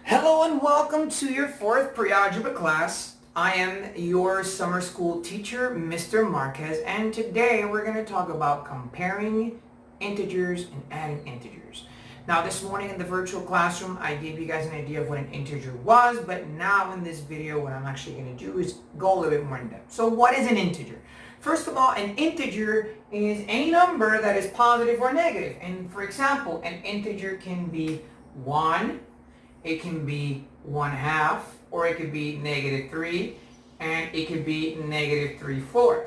Hello and welcome to your fourth pre-algebra class. I am your summer school teacher, Mr. Marquez, and today we're going to talk about comparing integers and adding integers. Now this morning in the virtual classroom, I gave you guys an idea of what an integer was, but now in this video, what I'm actually going to do is go a little bit more in depth. So what is an integer? First of all, an integer is any number that is positive or negative. And for example, an integer can be 1, it can be 1/2, or it could be -3, and it could be -3/4.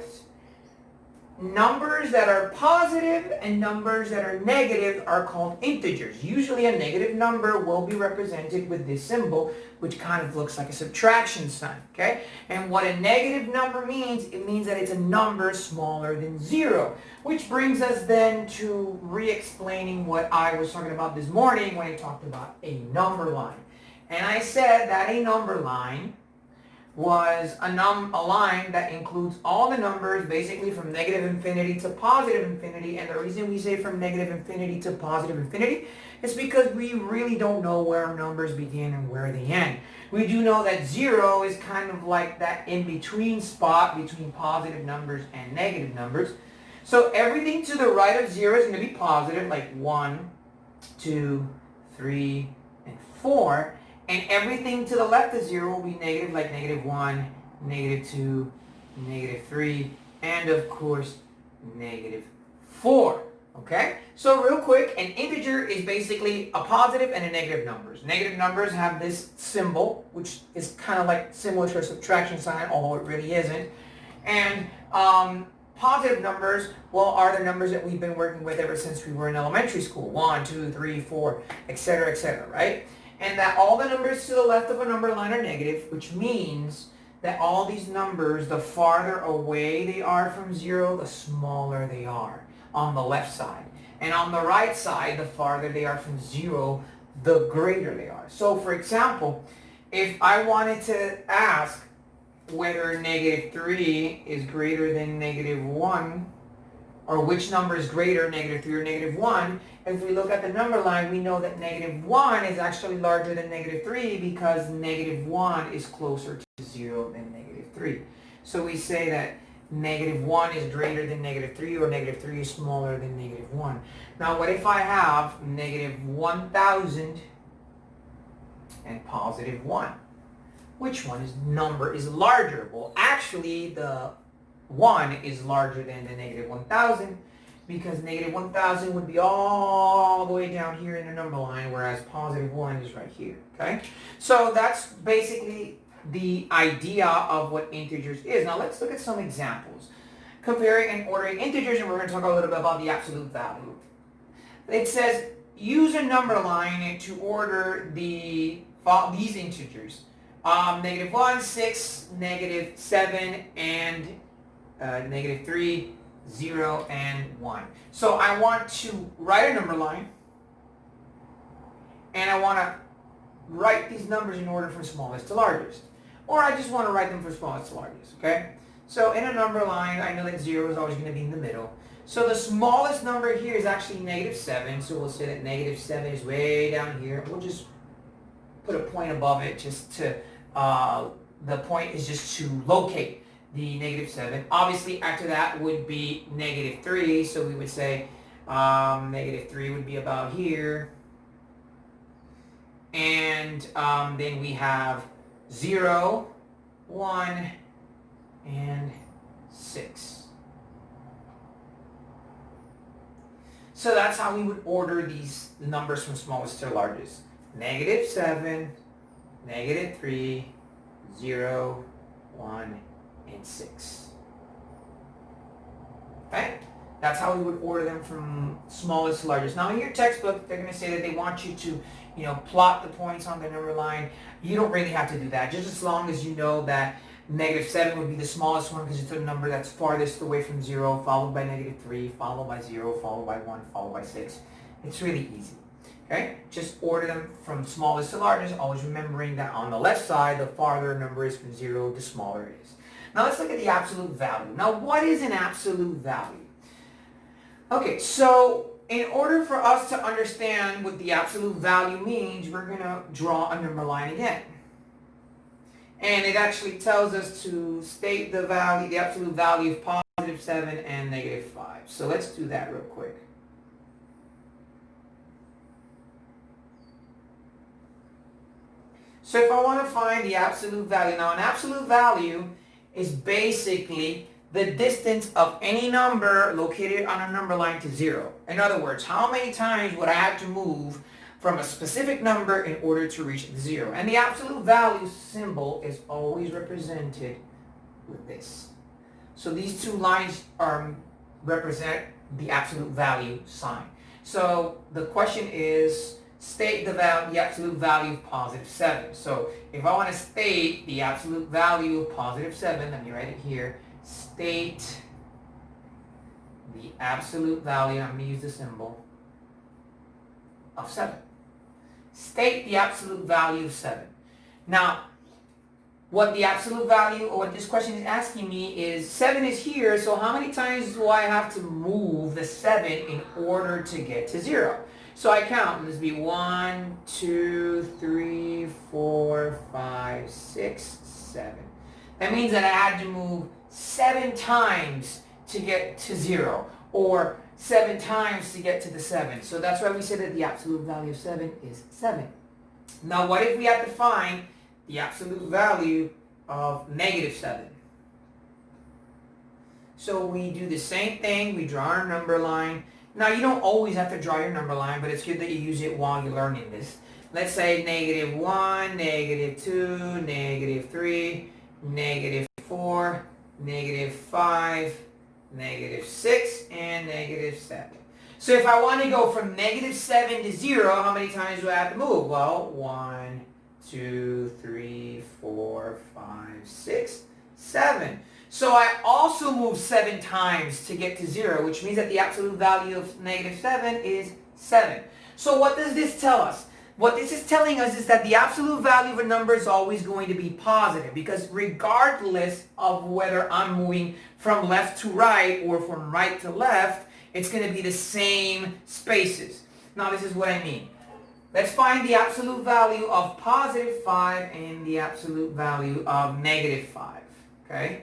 Numbers that are positive and numbers that are negative are called integers. Usually a negative number will be represented with this symbol, which kind of looks like a subtraction sign, okay? And what a negative number means, it means that it's a number smaller than 0, which brings us then to re-explaining what I was talking about this morning when I talked about a number line. And I said that a number line was a line that includes all the numbers basically from negative infinity to positive infinity. And the reason we say from negative infinity to positive infinity is because we really don't know where our numbers begin and where they end. We do know that 0 is kind of like that in-between spot between positive numbers and negative numbers. So everything to the right of 0 is going to be positive, like 1, 2, 3, and 4. And everything to the left of 0 will be negative, like -1, -2, -3, and of course, -4. Okay? So real quick, an integer is basically a positive and a negative numbers. Negative numbers have this symbol, which is kind of like similar to a subtraction sign, although it really isn't. And positive numbers, well, are the numbers that we've been working with ever since we were in elementary school. 1, 2, 3, 4, etc., right? And that all the numbers to the left of a number line are negative, which means that all these numbers, the farther away they are from 0, the smaller they are on the left side. And on the right side, the farther they are from 0, the greater they are. So for example, if I wanted to ask whether -3 is greater than -1, or which number is greater, -3 or -1, if we look at the number line, we know that -1 is actually larger than -3 because -1 is closer to 0 than -3. So we say that -1 is greater than -3, or -3 is smaller than -1. Now what if I have -1,000 and +1? Which number is larger? Well, actually the 1 is larger than the -1,000 because -1,000 would be all the way down here in the number line, whereas +1 is right here, okay? So that's basically the idea of what integers is. Now let's look at some examples. Comparing and ordering integers, and we're going to talk a little bit about the absolute value. It says, use a number line to order these integers. -1, 6, -7, and -3, 0, and 1. So I want to write a number line, and I want to write these numbers in order from smallest to largest. Or I just want to write them from smallest to largest, okay? So in a number line, I know that 0 is always going to be in the middle. So the smallest number here is actually -7, so we'll say that -7 is way down here. We'll just put a point above it just to, the point is just to locate the -7. Obviously after that would be -3, so we would say -3 would be about here. And then we have 0, 1, and 6. So that's how we would order these numbers from smallest to largest. -7, -3, 0, 1, and 6. Okay? That's how we would order them from smallest to largest. Now in your textbook, they're going to say that they want you to, plot the points on the number line. You don't really have to do that, just as long as you know that -7 would be the smallest one because it's a number that's farthest away from 0, followed by -3, followed by 0, followed by 1, followed by 6. It's really easy. Okay? Just order them from smallest to largest, always remembering that on the left side, the farther a number is from 0, the smaller it is. Now let's look at the absolute value. Now what is an absolute value? Okay, so in order for us to understand what the absolute value means, we're going to draw a number line again. And it actually tells us to state the value, the absolute value of positive 7 and negative 5. So let's do that real quick. So if I want to find the absolute value, now an absolute value is basically the distance of any number located on a number line to 0. In other words, how many times would I have to move from a specific number in order to reach 0? And the absolute value symbol is always represented with this. So these two lines represent the absolute value sign. So the question is, state the absolute value of positive 7. So if I want to state the absolute value of positive 7, let me write it here. State the absolute value, I'm going to use the symbol, of 7. State the absolute value of 7. Now, what the absolute value, or what this question is asking me is, 7 is here, so how many times do I have to move the 7 in order to get to 0? So I count, this would be 1, 2, 3, 4, 5, 6, 7. That means that I had to move 7 times to get to 0, or 7 times to get to the 7. So that's why we say that the absolute value of 7 is 7. Now what if we have to find the absolute value of negative 7? So we do the same thing, we draw our number line. Now you don't always have to draw your number line, but it's good that you use it while you're learning this. Let's say negative 1, negative 2, negative 3, negative 4, negative 5, negative 6, and negative 7. So if I want to go from negative 7 to 0, how many times do I have to move? Well, 1, 2, 3, 4, 5, 6, 7. So I also move 7 times to get to 0, which means that the absolute value of negative 7 is 7. So what does this tell us? What this is telling us is that the absolute value of a number is always going to be positive, because regardless of whether I'm moving from left to right or from right to left, it's going to be the same spaces. Now this is what I mean. Let's find the absolute value of positive 5 and the absolute value of negative 5. Okay?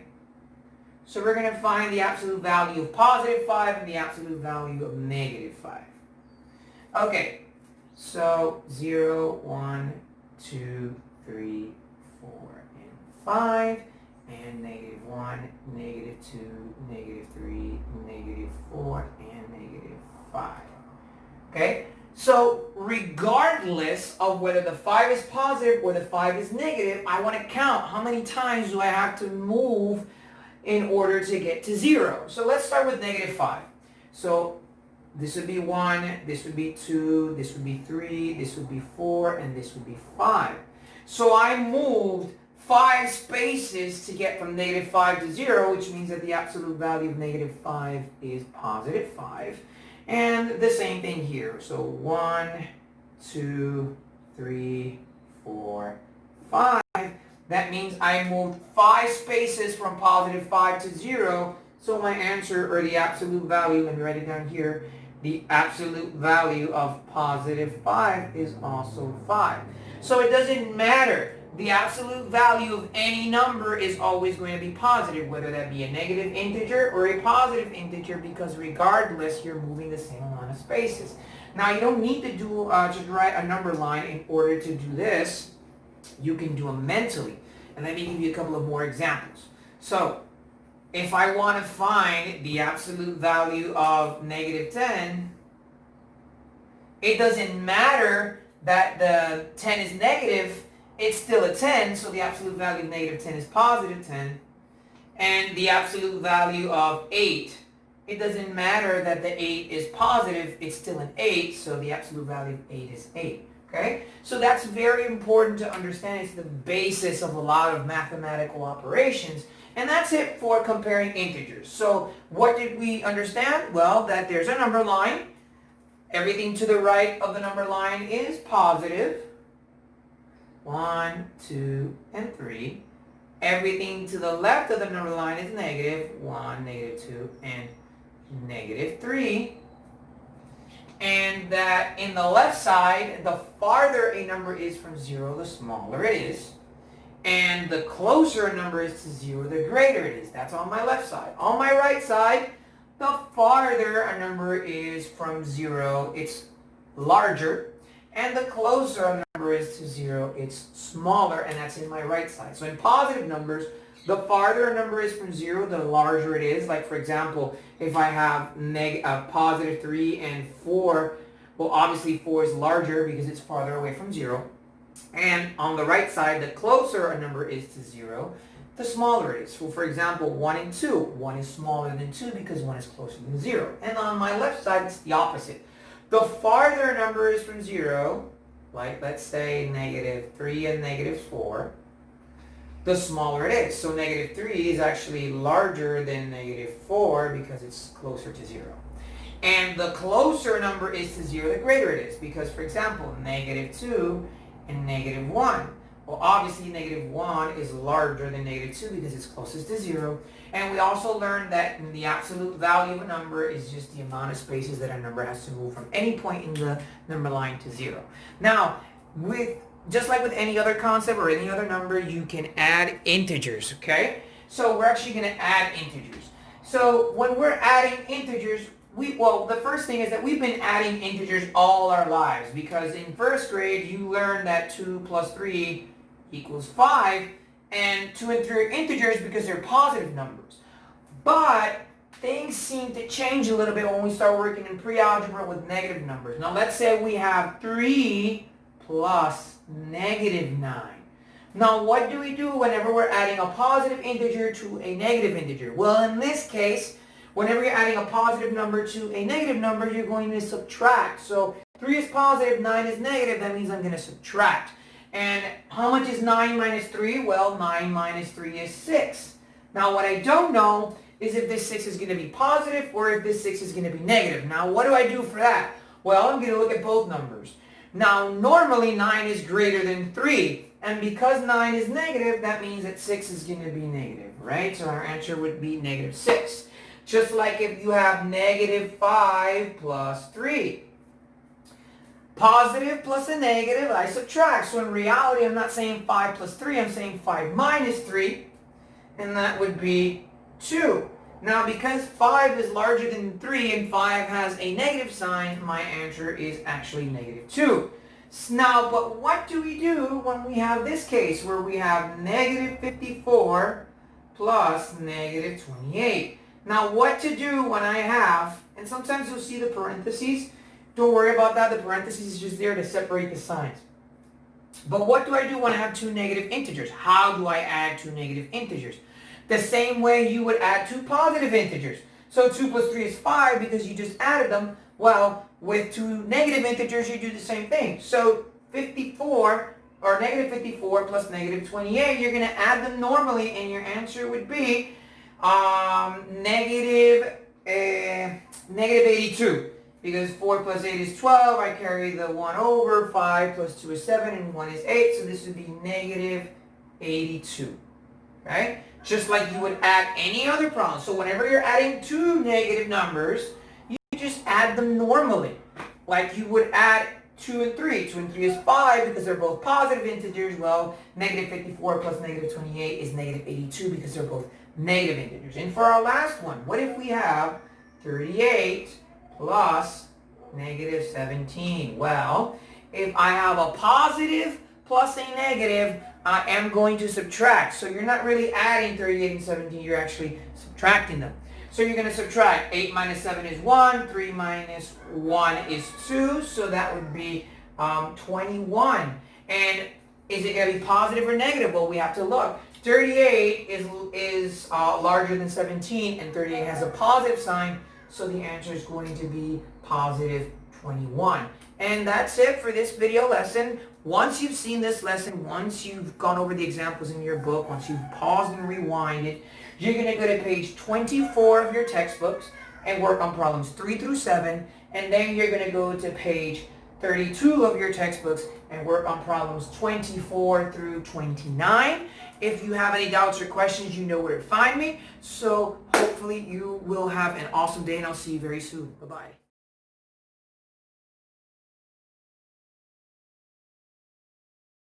So we're going to find the absolute value of positive 5 and the absolute value of negative 5. Okay. So 0, 1, 2, 3, 4, and 5, and negative 1, negative 2, negative 3, negative 4, and negative 5. Okay? So regardless of whether the 5 is positive or the 5 is negative, I want to count how many times do I have to move in order to get to 0. So let's start with negative 5. So this would be 1, this would be 2, this would be 3, this would be 4, and this would be 5. So I moved 5 spaces to get from negative 5 to 0, which means that the absolute value of negative 5 is positive 5. And the same thing here. So 1, 2, 3, 4, 5. That means I moved 5 spaces from positive 5 to 0. So my answer, or the absolute value, let me write it down here, the absolute value of positive 5 is also 5. So it doesn't matter. The absolute value of any number is always going to be positive, whether that be a negative integer or a positive integer, because regardless, you're moving the same amount of spaces. Now, you don't need to do just write a number line in order to do this. You can do them mentally. And let me give you a couple of more examples. So, if I want to find the absolute value of negative 10, it doesn't matter that the 10 is negative, it's still a 10, so the absolute value of negative 10 is positive 10. And the absolute value of 8, it doesn't matter that the 8 is positive, it's still an 8, so the absolute value of 8 is 8. Okay? So that's very important to understand. It's the basis of a lot of mathematical operations. And that's it for comparing integers. So what did we understand? Well, that there's a number line. Everything to the right of the number line is positive. 1, 2, and 3. Everything to the left of the number line is negative. 1, negative 2, and negative 3. and that in the left side, the farther a number is from 0, the smaller it is. And the closer a number is to 0, the greater it is. That's on my left side. On my right side, the farther a number is from 0, it's larger. And the closer a number is to 0, it's smaller, and that's in my right side. So in positive numbers, the farther a number is from 0, the larger it is. Like, for example, if I have positive 3 and 4, well, obviously 4 is larger because it's farther away from 0. And on the right side, the closer a number is to 0, the smaller it is. So, for example, 1 and 2. 1 is smaller than 2 because 1 is closer than 0. And on my left side, it's the opposite. The farther a number is from 0, like let's say negative 3 and negative 4, the smaller it is. So negative 3 is actually larger than negative 4 because it's closer to 0. And the closer a number is to 0, the greater it is. Because, for example, negative 2 and negative 1. Well, obviously negative 1 is larger than negative 2 because it's closest to 0. And we also learned that the absolute value of a number is just the amount of spaces that a number has to move from any point in the number line to 0. Now, just like with any other concept or any other number, you can add integers, okay? So we're actually going to add integers. So when we're adding integers, the first thing is that we've been adding integers all our lives, because in first grade you learned that 2 plus 3 equals 5, and 2 and 3 are integers because they're positive numbers. But things seem to change a little bit when we start working in pre-algebra with negative numbers. Now let's say we have 3 plus negative 9. Now what do we do whenever we're adding a positive integer to a negative integer? Well, in this case, whenever you're adding a positive number to a negative number, you're going to subtract. So 3 is positive, 9 is negative, that means I'm going to subtract. And how much is 9 minus 3? Well, 9 minus 3 is 6. Now what I don't know is if this 6 is going to be positive or if this 6 is going to be negative. Now what do I do for that? Well, I'm going to look at both numbers. Now normally 9 is greater than 3. And because 9 is negative, that means that 6 is going to be negative, right? So our answer would be negative 6. Just like if you have negative 5 plus 3. Positive plus a negative, I subtract. So in reality, I'm not saying 5 plus 3, I'm saying 5 minus 3. And that would be 2. Now because 5 is larger than 3 and 5 has a negative sign, my answer is actually negative 2. Now, but what do we do when we have this case where we have negative 54 plus negative 28? Now what to do when I have, and sometimes you'll see the parentheses. Don't worry about that. The parentheses is just there to separate the signs. But what do I do when I have two negative integers? How do I add two negative integers? The same way you would add two positive integers. So 2 plus 3 is 5 because you just added them. Well, with two negative integers, you do the same thing. So 54, or negative 54 plus negative 28, you're going to add them normally, and your answer would be negative 82. Because 4 plus 8 is 12, I carry the 1 over, 5 plus 2 is 7, and 1 is 8, so this would be negative 82, right? Just like you would add any other problem. So whenever you're adding two negative numbers, you just add them normally. Like you would add 2 and 3. 2 and 3 is 5 because they're both positive integers. Well, negative 54 plus negative 28 is negative 82 because they're both negative integers. And for our last one, what if we have 38 plus negative 17? Well, if I have a positive plus a negative, I am going to subtract. So you're not really adding 38 and 17, you're actually subtracting them. So you're going to subtract. 8 minus 7 is 1, 3 minus 1 is 2, so that would be 21. And is it going to be positive or negative? Well, we have to look. 38 is larger than 17, and 38 has a positive sign, so the answer is going to be positive 21. And that's it for this video lesson. Once you've seen this lesson, once you've gone over the examples in your book, once you've paused and rewinded, you're going to go to page 24 of your textbooks and work on problems 3 through 7. And then you're going to go to page 32 of your textbooks and work on problems 24 through 29. If you have any doubts or questions, you know where to find me. So hopefully you will have an awesome day, and I'll see you very soon. Bye-bye.